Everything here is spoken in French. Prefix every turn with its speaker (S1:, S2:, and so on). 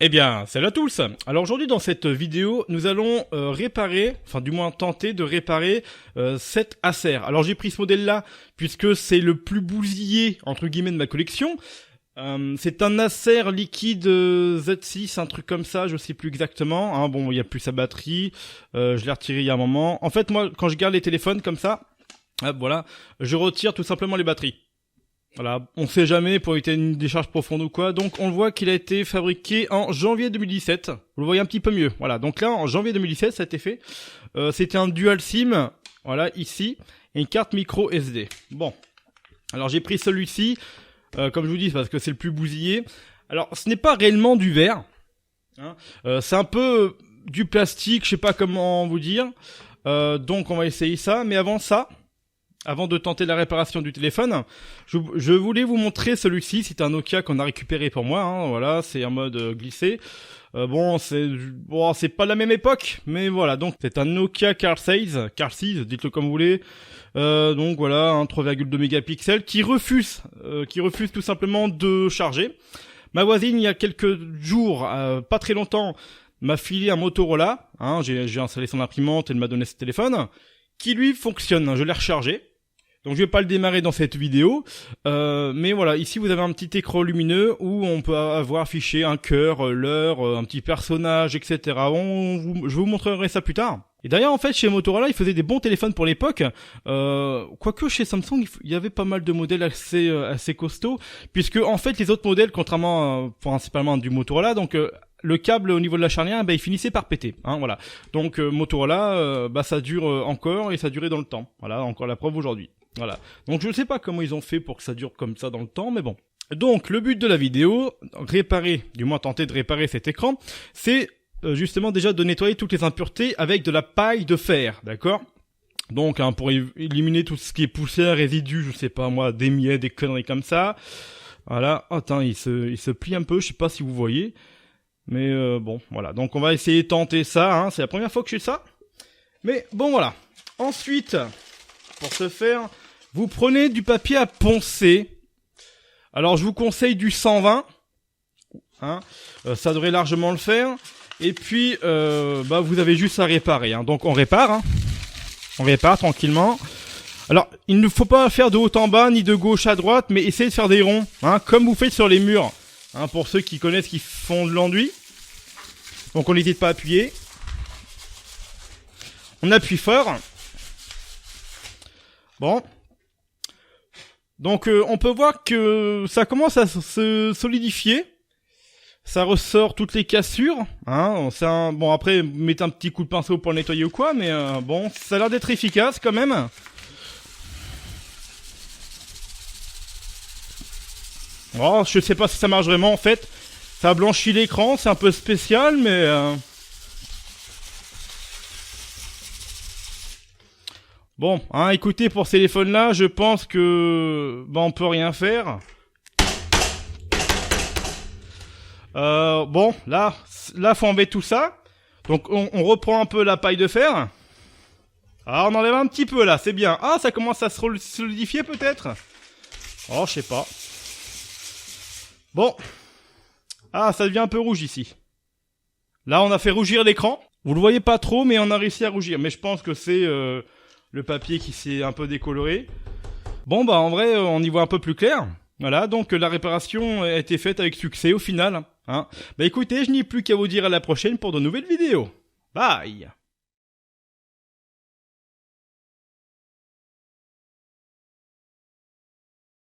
S1: Eh bien, salut à tous. Alors aujourd'hui dans cette vidéo, nous allons réparer, enfin du moins tenter de réparer cet Acer. Alors j'ai pris ce modèle-là puisque c'est le plus bousillé entre guillemets de ma collection. C'est un Acer liquide Z6, un truc comme ça, je sais plus exactement. Hein, bon, il y a plus sa batterie, je l'ai retiré il y a un moment. En fait, moi, quand je garde les téléphones comme ça, hop, voilà, je retire tout simplement les batteries. Voilà, on sait jamais pour éviter une décharge profonde ou quoi. Donc on voit qu'il a été fabriqué en janvier 2017. Vous le voyez un petit peu mieux. Voilà, donc là en janvier 2017 ça a été fait. C'était un dual SIM, voilà ici, et une carte micro SD. Bon, alors j'ai pris celui-ci, comme je vous dis, parce que c'est le plus bousillé. Alors ce n'est pas réellement du verre, hein. C'est un peu du plastique, je sais pas comment vous dire. Donc on va essayer ça, mais avant ça. Avant de tenter la réparation du téléphone, je voulais vous montrer celui-ci. C'est un Nokia qu'on a récupéré pour moi. Hein, voilà, c'est en mode glissé. Bon, c'est pas la même époque, mais voilà. Donc c'est un Nokia Car 6, dites-le comme vous voulez. Donc voilà, un 3,2 mégapixels qui refuse tout simplement de charger. Ma voisine, il y a quelques jours, pas très longtemps, m'a filé un Motorola. Hein, j'ai installé son imprimante et elle m'a donné ce téléphone qui lui fonctionne. Je l'ai rechargé. Donc je vais pas le démarrer dans cette vidéo, mais voilà, ici vous avez un petit écran lumineux où on peut avoir affiché un cœur, l'heure, un petit personnage, etc. Je vous montrerai ça plus tard. Et d'ailleurs en fait chez Motorola ils faisaient des bons téléphones pour l'époque, quoique chez Samsung il y avait pas mal de modèles assez costauds, puisque en fait les autres modèles, contrairement principalement du Motorola, donc le câble au niveau de la charnière, il finissait par péter, hein, voilà. Donc Motorola, ça dure encore et ça a duré dans le temps. Voilà, encore la preuve aujourd'hui. Voilà. Donc je ne sais pas comment ils ont fait pour que ça dure comme ça dans le temps, mais bon. Donc le but de la vidéo, tenter de réparer cet écran, c'est justement déjà de nettoyer toutes les impuretés avec de la paille de fer, d'accord ? Donc pour éliminer tout ce qui est poussière, résidus, je sais pas moi, des miettes, des conneries comme ça. Voilà. Attends, il se plie un peu, je sais pas si vous voyez. Mais bon, voilà. Donc on va essayer de tenter ça, hein. C'est la première fois que je fais ça. Mais bon, voilà. Ensuite, pour ce faire, vous prenez du papier à poncer. Alors je vous conseille du 120. Hein. Ça devrait largement le faire. Et puis, vous avez juste à réparer. Hein. Donc on répare. Hein. On répare tranquillement. Alors, il ne faut pas faire de haut en bas, ni de gauche à droite, mais essayez de faire des ronds. Hein, comme vous faites sur les murs. Hein, pour ceux qui connaissent, qui font de l'enduit. Donc on n'hésite pas à appuyer. On appuie fort. Bon. Donc on peut voir que ça commence à se solidifier. Ça ressort toutes les cassures. Hein. Bon après, mettez un petit coup de pinceau pour le nettoyer ou quoi. Mais bon, ça a l'air d'être efficace quand même. Oh, je sais pas si ça marche vraiment en fait. Ça blanchit l'écran, c'est un peu spécial, mais bon, hein, écoutez, pour ce téléphone-là, je pense que on peut rien faire. Bon, là, faut enlever tout ça. Donc, on reprend un peu la paille de fer. Ah, on enlève un petit peu là, c'est bien. Ah, ça commence à se solidifier peut-être. Oh, je sais pas. Bon. Ah, ça devient un peu rouge ici. Là, on a fait rougir l'écran. Vous le voyez pas trop, mais on a réussi à rougir. Mais je pense que c'est le papier qui s'est un peu décoloré. Bon, en vrai, on y voit un peu plus clair. Voilà, donc la réparation a été faite avec succès au final. Hein. Écoutez, je n'ai plus qu'à vous dire à la prochaine pour de nouvelles vidéos. Bye!